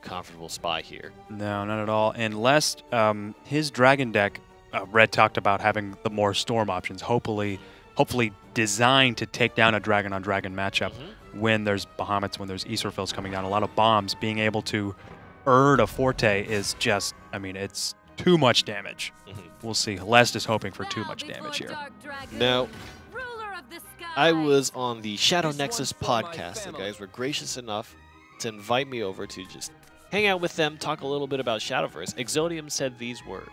comfortable spot here. No, not at all. Unless his dragon deck, Red talked about having the more storm options, hopefully designed to take down a dragon-on-dragon matchup when there's Bahamut's, when there's Easterfills coming down. A lot of bombs. Being able to earn a Forte is just, I mean, it's too much damage. We'll see. Lest is hoping for too much damage here. Now, I was on the Shadow Nexus podcast. The guys were gracious enough to invite me over to just hang out with them, talk a little bit about Shadowverse. eXodium said these words: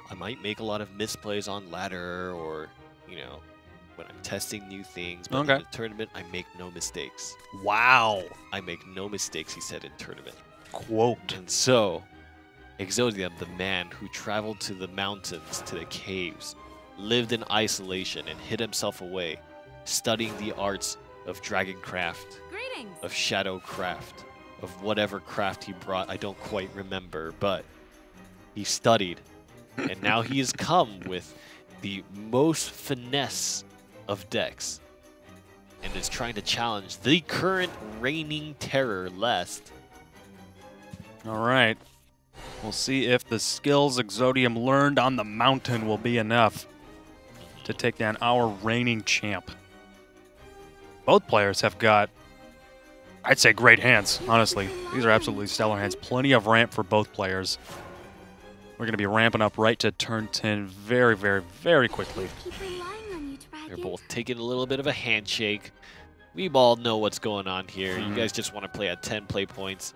I might make a lot of misplays on ladder or, you know, when I'm testing new things, but in the tournament, I make no mistakes. Wow. I make no mistakes, he said in tournament. Quote. And so, eXodium, the man who traveled to the mountains, to the caves, lived in isolation and hid himself away, studying the arts of dragoncraft, of shadowcraft, of whatever craft he brought. I don't quite remember, but he studied. And now he has come with the most finesse of decks and is trying to challenge the current reigning terror, Lest. All right. We'll see if the skills eXodium learned on the mountain will be enough to take down our reigning champ. Both players have got, I'd say, great hands, honestly. These are absolutely stellar hands. Plenty of ramp for both players. We're going to be ramping up right to turn 10 very, very, very quickly. They're both taking a little bit of a handshake. We all know what's going on here. You guys just want to play at 10 play points.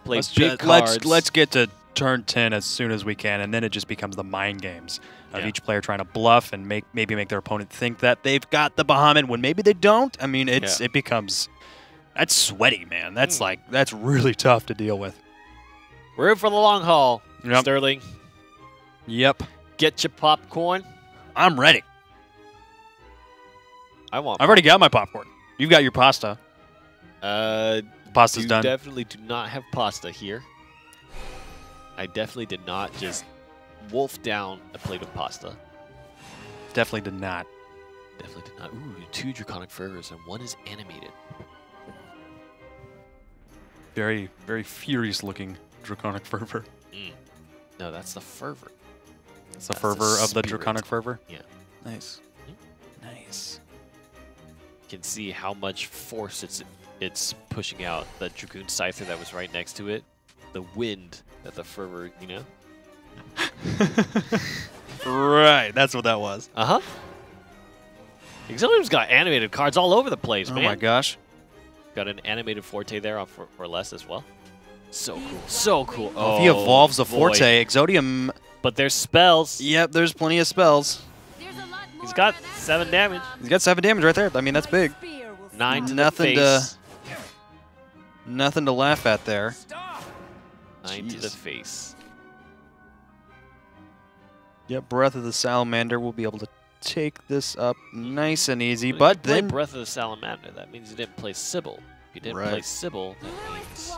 Play big cards. Let's get to turn 10 as soon as we can, and then it just becomes the mind games of each player trying to bluff and maybe make their opponent think that they've got the Bahamut when maybe they don't. I mean, it becomes, that's sweaty, man. That's that's really tough to deal with. We're in for the long haul, Sterling. Yep. Get your popcorn. I'm ready. I've already got my popcorn. You've got your pasta. Pasta's done. You definitely do not have pasta here. I definitely did not just wolf down a plate of pasta. Definitely did not. Definitely did not. Ooh, 2 Draconic Fervors and 1 is animated. Very, very furious looking Draconic Fervor. No, that's the Fervor. That's the fervor of the Draconic Fervor? Yeah. Nice. Nice. You can see how much force it's pushing out. The Dragoon Scyther that was right next to it. The wind that the Fervor, you know? Right, that's what that was. Uh-huh. eXodium's got animated cards all over the place, man. Oh my gosh. Got an animated Forte there for less as well. So cool. So cool. Oh, if he evolves the Forte, eXodium... But there's spells. Yep, there's plenty of spells. He's got 7 damage. He's got 7 damage right there. I mean, that's big. 9 to the face. Nothing to laugh at there. 9 to the face. Yep, Breath of the Salamander will be able to take this up nice and easy, but then... Breath of the Salamander, that means he didn't play Sybil. If he didn't play Sybil, that means...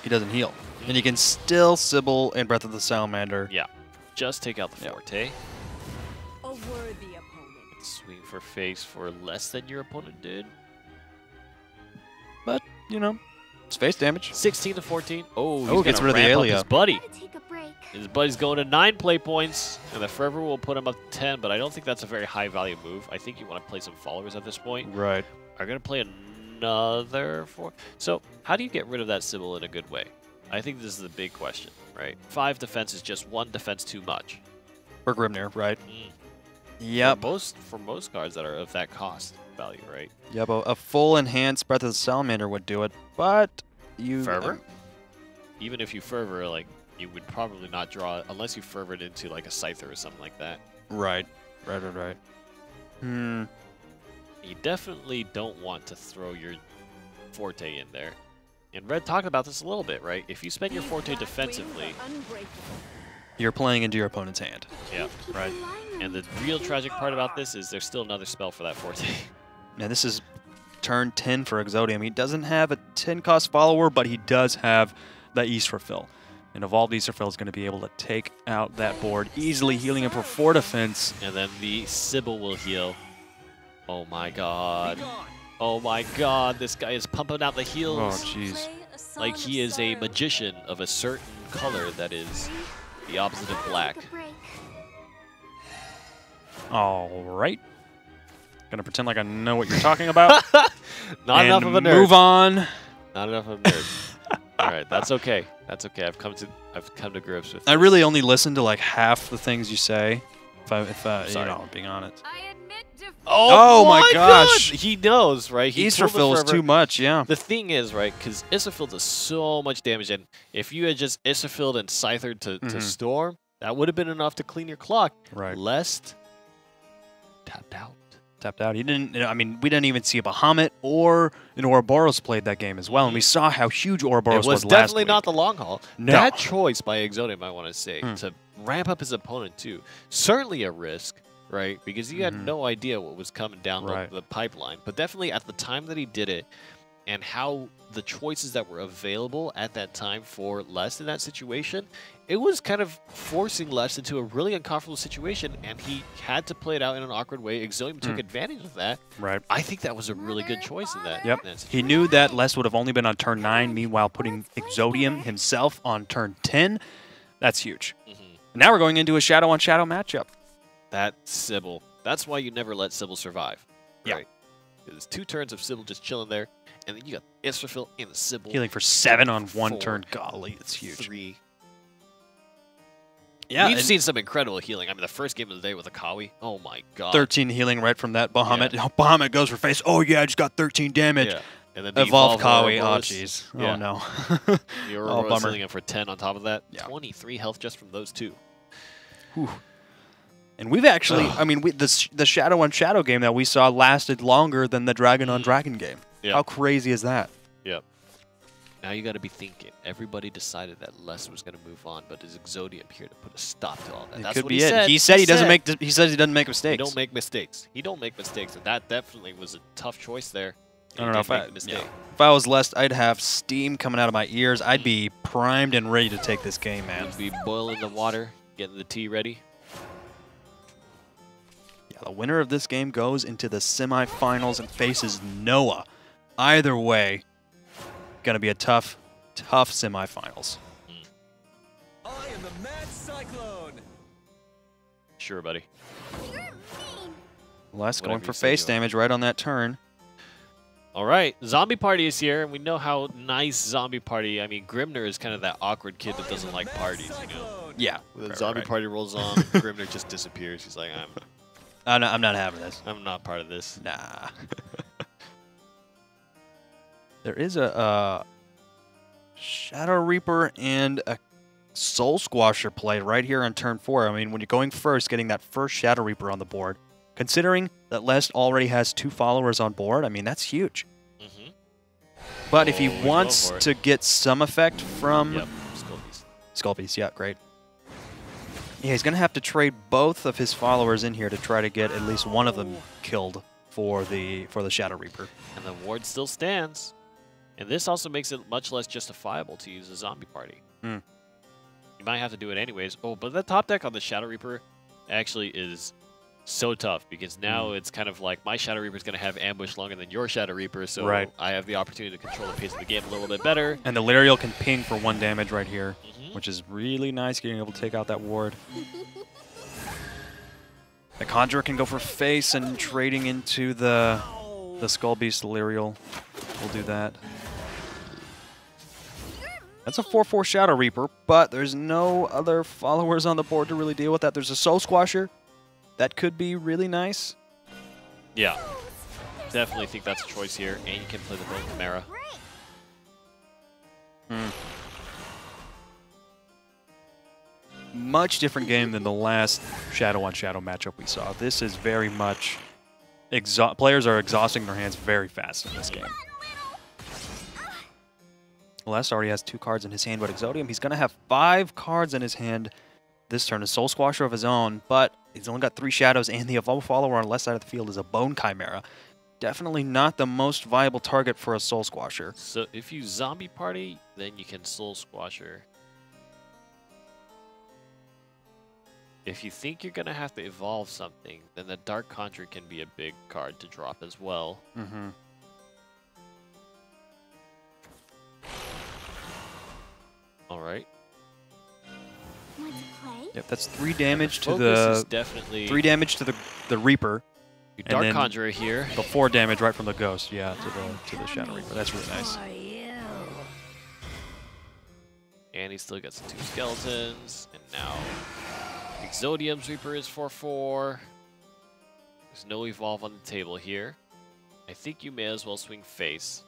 he doesn't heal. And you can still Sybil in Breath of the Salamander. Yeah, just take out the Forte. A worthy opponent. Swing for face for less than your opponent did. But, you know, it's face damage. 16 to 14. Oh, he's gets rid of the Alia. His buddy. His buddy's going to 9 play points, and the Fervor will put him up to 10, but I don't think that's a very high value move. I think you want to play some followers at this point. Right. Are going to play another 4. So how do you get rid of that Sybil in a good way? I think this is the big question, right? 5 defense is just 1 defense too much. For Grimnir, right? Yep. For most cards that are of that cost value, right? Yep, a full enhanced Breath of the Salamander would do it, but you... Fervor? Even if you Fervor, like, you would probably not draw, unless you Fervored into, like, a Scyther or something like that. Right. Right. You definitely don't want to throw your Forte in there. And Red talked about this a little bit, right? If you spend your Forte defensively... You're playing into your opponent's hand. Yeah. Right. And the real tragic part about this is there's still another spell for that Forte. Now this is turn 10 for eXodium. He doesn't have a 10-cost follower, but he does have the Easterfill. And Evolved Easterfill is going to be able to take out that board, easily healing him for 4 defense. And then the Sybil will heal. Oh my god. Oh my god, this guy is pumping out the heals. Oh, jeez. like he is a magician of a certain color that is the opposite of black. All right. Gonna pretend like I know what you're talking about. Not enough of a nerd. Move on. Not enough of a nerd. All right, that's okay. That's okay. I've come to grips with. I this. really only listen to like half the things you say. If you know, I'm being honest. I admit defeat. Oh my gosh. God! He knows, right? He told us Easterfield is forever. too much, yeah. The thing is, right, because Isofield does so much damage, and if you had just Isofield and Scythered to Storm, that would have been enough to clean your clock. Right. Lest tapped out. Tapped out. He didn't. I mean, we didn't even see a Bahamut or an Ouroboros played that game as well, and we saw how huge Ouroboros It was last definitely week. not the long haul. No. That choice by Exodium, I want to say, to ramp up his opponent too, certainly a risk, right? Because he had no idea what was coming down the pipeline. But definitely at the time that he did it, and how the choices that were available at that time for Les in that situation, it was kind of forcing Les into a really uncomfortable situation, and he had to play it out in an awkward way. Exodium took advantage of that. Right. I think that was a really good choice in that. Yep. in that He knew that Les would have only been on turn 9, meanwhile putting Exodium himself on turn 10. That's huge. Now we're going into a shadow-on-shadow matchup. That Sybil. That's why you never let Sybil survive. Yeah. Right? There's 2 turns of Sybil just chilling there, and then you got Israfil and the Sybil. Healing for 7 on 1 4, turn. Golly, it's huge. 3. Yeah, We've seen some incredible healing. I mean, the first game of the day with Akawi. Oh my god. 13 healing right from that Bahamut. Bahamut goes for face. Oh yeah, I just got 13 damage. Yeah. And then the Evolve Kawi. Oh Ouroboros. jeez. Yeah. Oh no. The Ouroboros bummer. healing him for 10 on top of that. Yeah. 23 health just from those 2. Whew. And we've actually, I mean, the Shadow on Shadow game that we saw lasted longer than the Dragon on Dragon game. Yeah. How crazy is that? Yep. Now you got to be thinking. Everybody decided that Les was going to move on, but is Exodium here to put a stop to all that? It That's could what be he it. said. He said he doesn't make. He says he doesn't make mistakes. He don't make mistakes. He don't make mistakes, and that definitely was a tough choice there. I don't know if if I was Les, I'd have steam coming out of my ears. I'd be primed and ready to take this game, man. You'd be boiling the water, getting the tea ready. Yeah, the winner of this game goes into the semifinals and faces Noah. Either way, gonna be a tough semifinals. I am the Mad Cyclone. Sure, buddy. Les going Whatever for you say, face Joe. damage right on that turn. All right, Zombie Party is here, and we know how nice Zombie Party. I mean, Grimner is kind of that awkward kid that doesn't like parties, you know. Yeah. When the right, Zombie right. Party rolls on, Grimner just disappears. He's like, I'm not having this. I'm not part of this. Nah. There is a Shadow Reaper and a Soul Squasher play right here on turn 4. I mean, when you're going first, getting that first Shadow Reaper on the board, considering that Les already has 2 followers on board, I mean, that's huge. But if he Oh, we wants go for it. to get some effect from Yep, Sculpies. Skullbeast, yeah, great. Yeah, he's going to have to trade both of his followers in here to try to get at least one of them killed for the Shadow Reaper. And the ward still stands. And this also makes it much less justifiable to use a Zombie Party. Hmm. You might have to do it anyways. Oh, but the top deck on the Shadow Reaper actually is so tough because now it's kind of like my Shadow Reaper is going to have ambush longer than your Shadow Reaper, so Right. I have the opportunity to control the pace of the game a little bit better. And the Lirial can ping for 1 damage right here, which is really nice, getting able to take out that ward. The Conjurer can go for face, and trading into the Skull Beast Lirial will do that. That's a 4/4 Shadow Reaper, but there's no other followers on the board to really deal with that. There's a Soul Squasher. That could be really nice. Yeah. Definitely think that's a choice here. And you can play the Bone Chimera. Much different game than the last Shadow on Shadow matchup we saw. This is very much... players are exhausting their hands very fast in this game. Les already has 2 cards in his hand, but Exodium, he's going to have 5 cards in his hand this turn. A Soul Squasher of his own, but he's only got 3 shadows, and the evolved follower on the left side of the field is a Bone Chimera. Definitely not the most viable target for a Soul Squasher. So if you Zombie Party, then you can Soul Squasher. If you think you're going to have to evolve something, then the Dark Conjure can be a big card to drop as well. All right. Want to play? Yep, that's 3 damage to Focus is the definitely 3 damage to the Reaper. Dark and then Conjurer here. The 4 damage right from the Ghost. Yeah, to the Shadow Reaper. That's really nice. For you. And he still gets 2 skeletons. And now eXodium's Reaper is 4/4. There's no evolve on the table here. I think you may as well swing face.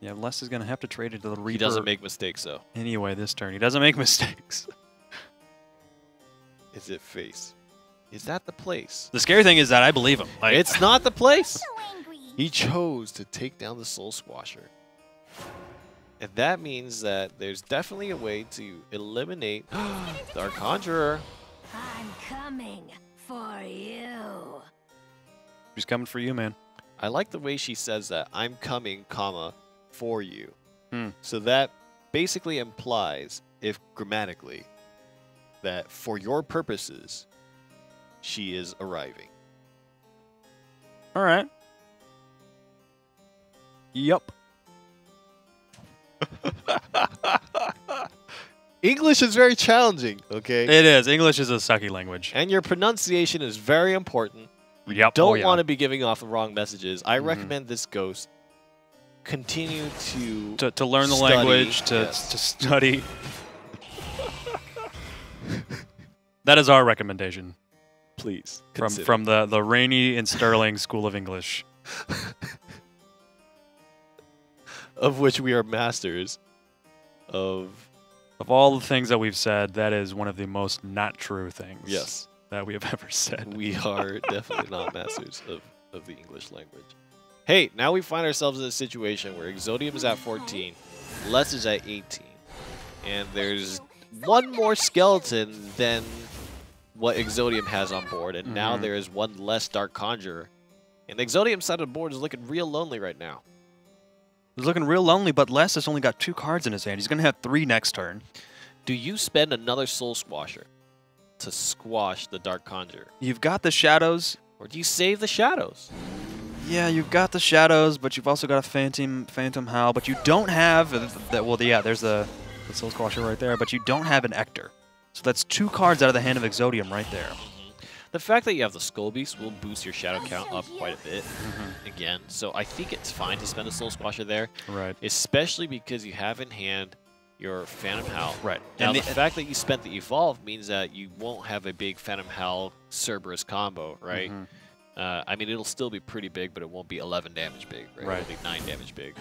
Yeah, Les is gonna have to trade into the Reaper. He doesn't make mistakes though. anyway this turn. He doesn't make mistakes. Is it face? Is that the place? The scary thing is that I believe him. Like, It's not the place. So angry. He chose to take down the Soul Squasher. And that means that there's definitely a way to eliminate Dark Conjurer. I'm coming for you. She's coming for you, man. I like the way she says that. I'm coming, comma, for you. Hmm. So that basically implies, if grammatically, that for your purposes, she is arriving. All right. Yup. English is very challenging, okay? It is. English is a sucky language. And your pronunciation is very important. Yep. Don't oh, yeah. want to be giving off the wrong messages. I recommend this ghost continue to learn the study. language, to Yes. study. That is our recommendation Please from the Rainy and Sterling School of English. of which we are masters of. Of all the things that we've said, that is one of the most not true things. Yes. That we have ever said. We are definitely not masters of the English language. Hey, now we find ourselves in a situation where eXodium is at 14, Les is at 18, and there's one more skeleton than what eXodium has on board, and now there is one less Dark Conjurer. And the eXodium side of the board is looking real lonely right now. He's looking real lonely, but Les has only got 2 cards in his hand. He's going to have 3 next turn. Do you spend another Soul Squasher to squash the Dark Conjurer? You've got the Shadows. Or do you save the Shadows? Yeah, you've got the Shadows, but you've also got a Phantom Howl, but you don't have that. Well, yeah, there's the Soul Squasher right there, but you don't have an Ector. So that's 2 cards out of the hand of eXodium right there. The fact that you have the Skull Beast will boost your shadow count up quite a bit again. So I think it's fine to spend a Soul Squasher there. Right. Especially because you have in hand your Phantom Howl. Right. Now, And the fact that you spent the Evolve means that you won't have a big Phantom Howl Cerberus combo, right? I mean, it'll still be pretty big, but it won't be 11 damage big, right? Right. It'll be 9 damage big.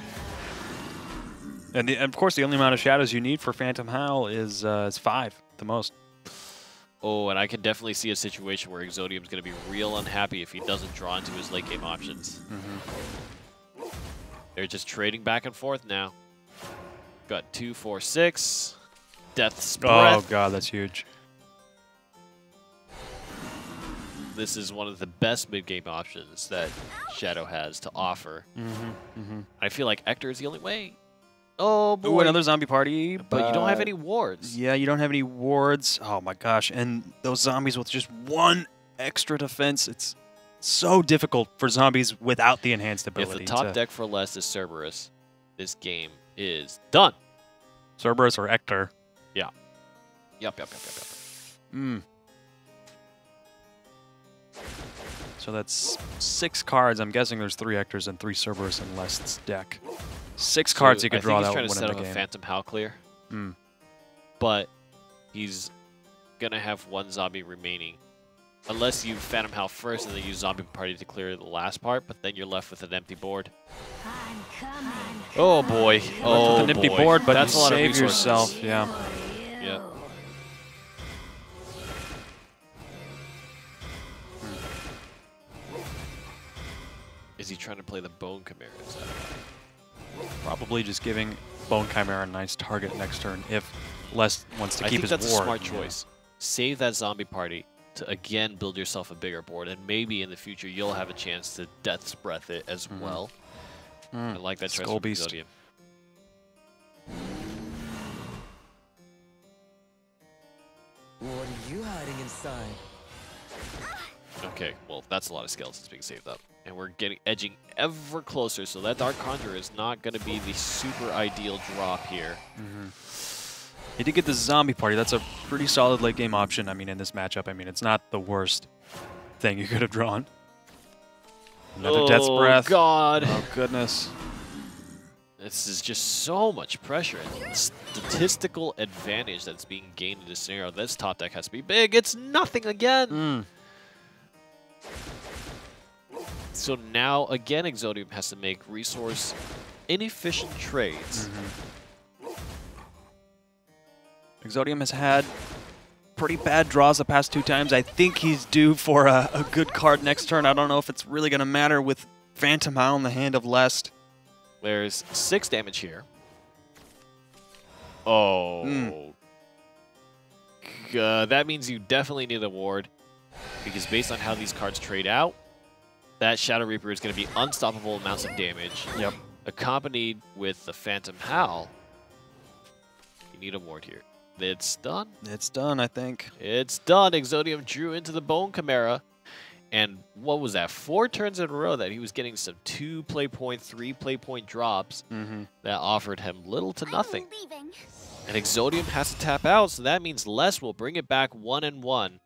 And of course, the only amount of Shadows you need for Phantom Howl is 5 at the most. Oh, and I can definitely see a situation where eXodium's going to be real unhappy if he doesn't draw into his late game options. They're just trading back and forth now. Got 2, 4, 6. Death's Breath. Oh, God, that's huge. This is one of the best mid-game options that Shadow has to offer. I feel like Ector is the only way. Oh, boy. Ooh, another zombie party. But you don't have any wards. Yeah, you don't have any wards. Oh, my gosh. And those zombies with just 1 extra defense, it's so difficult for zombies without the enhanced If ability. the top deck for less is Cerberus, this game is done. Cerberus or Ector. Yeah. Yep. So that's 6 cards. I'm guessing there's 3 Ectors and 3 Cerberus in Lest's deck. 6 cards you could draw that would win he's in trying the to set up a game. Phantom Howl clear. But he's going to have 1 zombie remaining. Unless you Phantom Howl first and then use Zombie Party to clear the last part, but then you're left with an empty board. I'm coming. Oh boy. Oh With an empty boy. board, but That's you a lot of save resources. yourself. Yeah. For you. Yep. Is he trying to play the Bone Chimera? Is that Probably just giving Bone Chimera a nice target next turn if Les wants to I keep think his that's ward. a smart choice. Save that zombie party to again build yourself a bigger board, and maybe in the future you'll have a chance to Death's Breath it as well. I like that choice Skull from Beast. eXodium. What are you hiding inside? Okay, well that's a lot of skeletons being saved up. And we're edging ever closer, so that Dark Conjurer is not going to be the super ideal drop here. He did get the Zombie Party. That's a pretty solid late game option. I mean, in this matchup, I mean, it's not the worst thing you could have drawn. Another Death's Breath. Oh, God. Oh, goodness. This is just so much pressure. And the statistical advantage that's being gained in this scenario, this top deck has to be big. It's nothing again. So now, again, eXodium has to make resource inefficient trades. eXodium has had pretty bad draws the past 2 times. I think he's due for a good card next turn. I don't know if it's really going to matter with Phantom Howl in the hand of Lest. There's 6 damage here. Oh. That means you definitely need a ward, because based on how these cards trade out, that Shadow Reaper is going to be unstoppable amounts of damage. Yep. Accompanied with the Phantom Howl. You need a ward here. It's done. It's done, I think. It's done. eXodium drew into the Bone Chimera. And what was that? 4 turns in a row that he was getting some 2 play point, 3 play point drops that offered him little to nothing. And eXodium has to tap out, so that means Les will bring it back 1-1.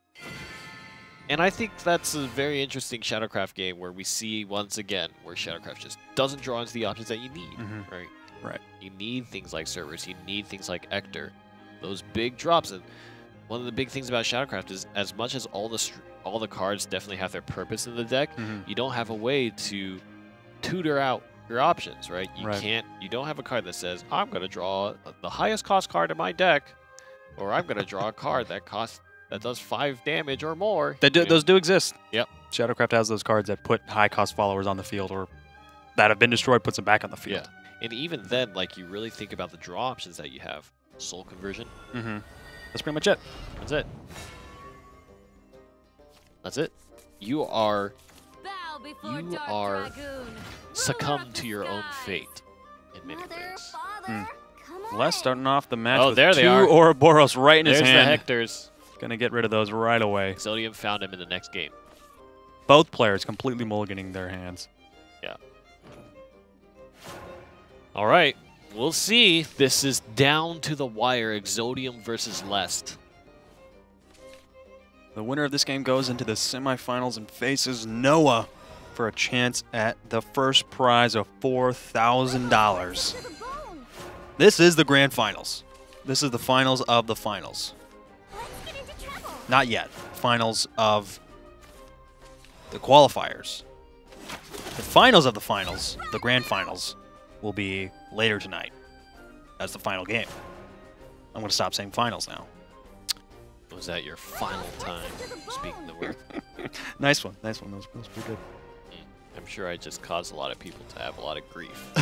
And I think that's a very interesting Shadowcraft game where we see once again where Shadowcraft just doesn't draw into the options that you need, right? Right. You need things like Cerberus, you need things like Ector, those big drops. And one of the big things about Shadowcraft is, as much as all the cards definitely have their purpose in the deck, you don't have a way to tutor out your options, right? You don't have a card that says, I'm going to draw the highest cost card in my deck, or I'm going to draw a card that does 5 damage or more. Those do exist. Yep. Shadowcraft has those cards that put high cost followers on the field, or that have been destroyed, puts them back on the field. Yeah. And even then, like, you really think about the draw options that you have. Soul Conversion. That's pretty much it. That's it. That's it. You are succumb to your own fate in many ways. Les starting off the match Oh, with there they 2 are. Ouroboros right in his There's hand. the Hectors. Gonna get rid of those right away. eXodium found him in the next game. Both players completely mulliganing their hands. Yeah. All right. We'll see. This is down to the wire. eXodium versus Lest. The winner of this game goes into the semifinals and faces Noah for a chance at the first prize of $4,000. This is the grand finals. This is the finals of the finals. Not yet. Finals of the qualifiers. The finals of the finals, the grand finals, will be later tonight as the final game. I'm going to stop saying finals now. Was that your final time speaking the word? Nice one. Nice one. That was pretty good. I'm sure I just caused a lot of people to have a lot of grief.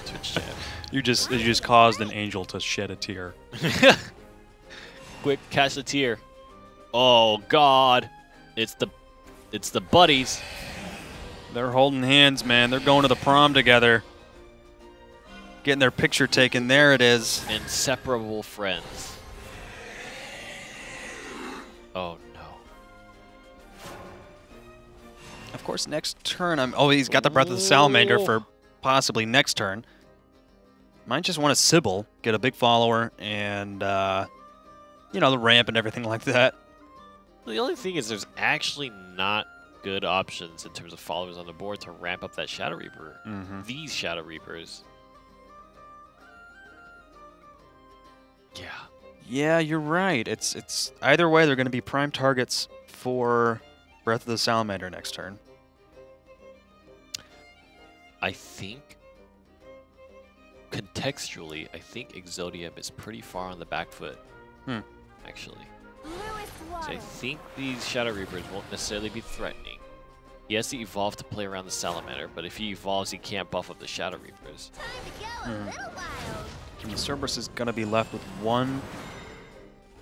Twitch chat. You just caused an angel to shed a tear. Quick, catch the tear. Oh God, it's the buddies. They're holding hands, man. They're going to the prom together. Getting their picture taken. There it is. Inseparable friends. Oh no. Of course, next turn. He's got the Breath of the Salamander for possibly next turn. Might just want a Sybil, get a big follower, and you know, the ramp and everything like that. The only thing is, there's actually not good options in terms of followers on the board to ramp up that Shadow Reaper. These Shadow Reapers. Yeah. Yeah, you're right. It's either way, they're going to be prime targets for Breath of the Salamander next turn. I think, contextually, I think eXodium is pretty far on the back foot, actually. So I think these Shadow Reapers won't necessarily be threatening. He has to evolve to play around the Salamander, but if he evolves, he can't buff up the Shadow Reapers. And the Cerberus is going to be left with 1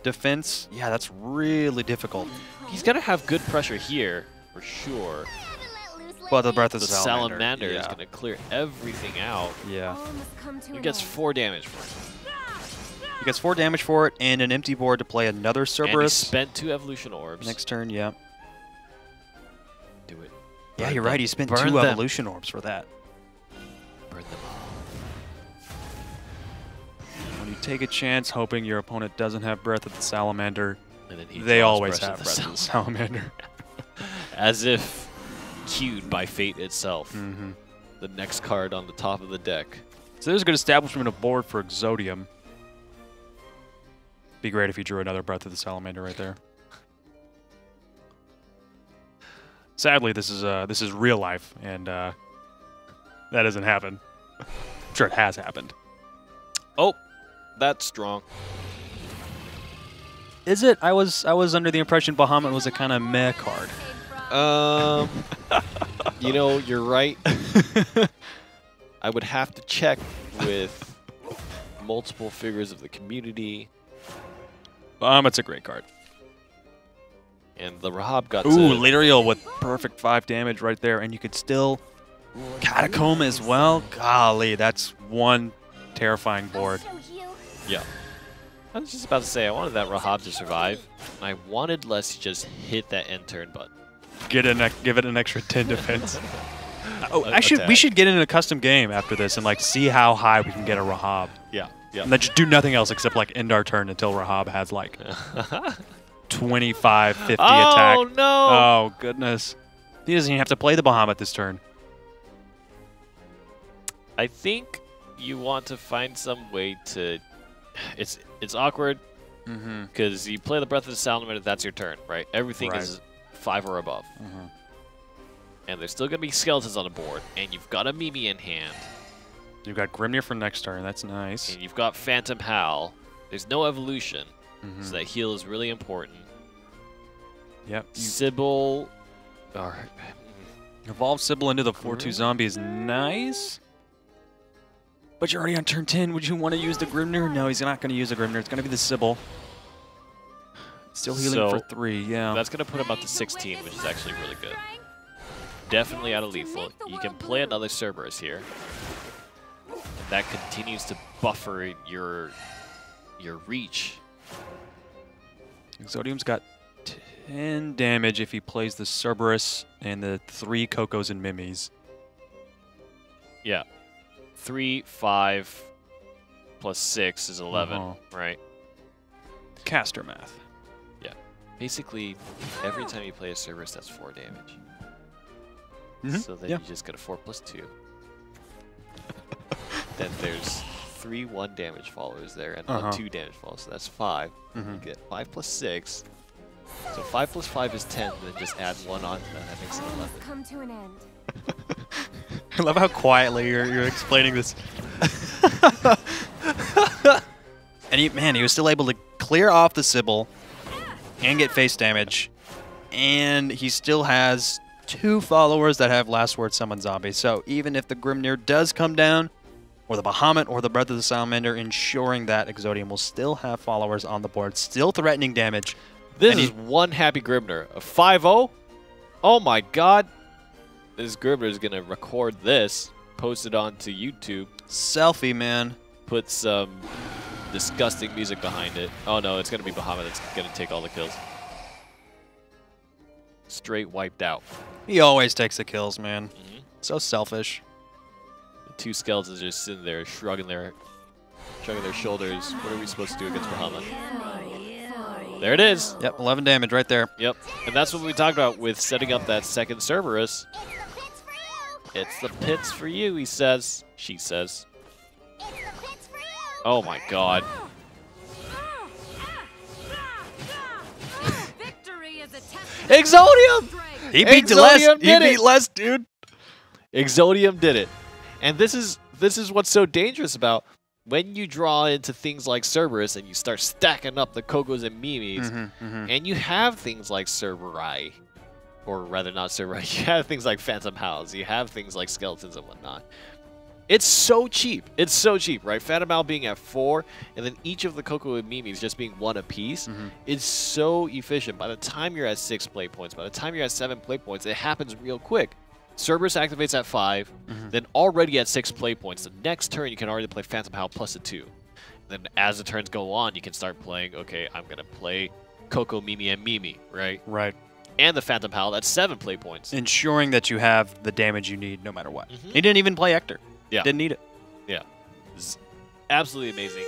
defense. Yeah, that's really difficult. He's going to have good pressure here, for sure. But the Breath of The the Salamander, Salamander is going to clear everything out. Yeah. He gets 4 damage for it. He gets 4 damage for it and an empty board to play another And he Cerberus. spent 2 Evolution Orbs. Next turn, yeah. Do it. Yeah, Burn you're right. them. He spent Burn 2 them. evolution orbs for that. Burn them all. When you take a chance hoping your opponent doesn't have Breath of the Salamander, And then he they draws always Breath have of Breath the of the Salamander. As if cued by fate itself. Mm-hmm. The next card on the top of the deck. So there's a good establishment of board for eXodium. Be great if he drew another Breath of the Salamander right there. Sadly, this is real life, and that doesn't happen. I'm sure it has happened. Oh, that's strong. Is it? I was under the impression Bahamut was a kind of meh card. You know, you're right. I would have to check with multiple figures of the community. Bahamut's a great card. And the Rahab got Ooh, to... Lirial with perfect 5 damage right there, and you could still Catacomb as well. Golly, that's one terrifying board. Yeah. I was just about to say, I wanted that Rahab to survive. And I wanted Les to just hit that end turn button. Give it an extra 10 defense. Oh, actually, we attack. should get in a custom game after this and like see how high we can get a Rahab. Yeah, yeah. And then just do nothing else except like end our turn until Rahab has like 25, 50 attack. Oh, no! Oh, goodness. He doesn't even have to play the Bahamut this turn. I think you want to find some way to... It's awkward Mm-hmm. because you play the Breath of the Salamander, that's your turn, right? Everything Right. is 5 or above. Mm-hmm. And there's still going to be skeletons on the board, and you've got a Mimi in hand, You've got Grimnir for next turn. That's nice. and you've got Phantom Howl. There's no evolution, Mm-hmm. so that heal is really important. Yep. Sybil... Or, Evolve Sybil into the 4/2 zombie is nice. But you're already on turn 10. Would you want to use the Grimnir? No, he's not going to use the Grimnir. It's going to be the Sybil. Still healing for So, 3, yeah. that's going to put him up to 16, which is actually really good. Definitely out of lethal. You can play another Cerberus here. And that continues to buffer your reach. eXodium's got 10 damage if he plays the Cerberus and the 3 Cocos and Mimis. Yeah. 3, 5, plus 6 is 11, right? Caster math. Basically, every time you play a Cerberus, that's 4 damage. Mhm, So then yeah. you just get a 4 plus 2. Then there's 3 1 damage followers there and 1 2 damage followers, so that's 5. Mhm. You get 5 plus 6. So 5 plus 5 is 10, then just add 1 on to that. That makes it 11. Come to an end. I love how quietly you're explaining this. And he was still able to clear off the Sybil and get face damage. And he still has 2 followers that have Last Word Summon Zombies. So even if the Grimnir does come down, or the Bahamut or the Breath of the Salamander, ensuring that eXodium will still have followers on the board, still threatening damage. This And is one happy Grimnir. A 5-0? Oh my god. This Grimnir is going to record this, post it onto YouTube, Selfie, man. put some disgusting music behind it. Oh no, it's going to be Bahamut that's going to take all the kills. Straight wiped out. He always takes the kills, man. Mhm. So selfish. The 2 skeletons are just sitting there shrugging their shoulders. What are we supposed to do against Bahamut? There it is. Yep, 11 damage right there. Yep. And that's what we talked about with setting up that second Cerberus. It's the pits for you, he says. She says. Oh my god. eXodium! He beat eXodium He did beat it! Les, dude. eXodium did it. And this is what's so dangerous about when you draw into things like Cerberus and you start stacking up the Cocos and Mimis, and you have things like Cerberi, or rather not Cerberi, you have things like Phantom Howls, you have things like Skeletons and whatnot. It's so cheap. It's so cheap, right? Phantom Howl being at 4, and then each of the Coco and Mimis just being 1 apiece. It's so efficient. By the time you're at 6 play points, by the time you're at 7 play points, it happens real quick. Cerberus activates at 5, then already at 6 play points. The next turn, you can already play Phantom Howl plus a 2. Then as the turns go on, you can start playing, okay, I'm going to play Coco, Mimi, and Mimi, right? Right. and the Phantom Howl at 7 play points. Ensuring that you have the damage you need no matter what. Mhm. He didn't even play Hector. Yeah. Didn't need it. Yeah. It's absolutely amazing.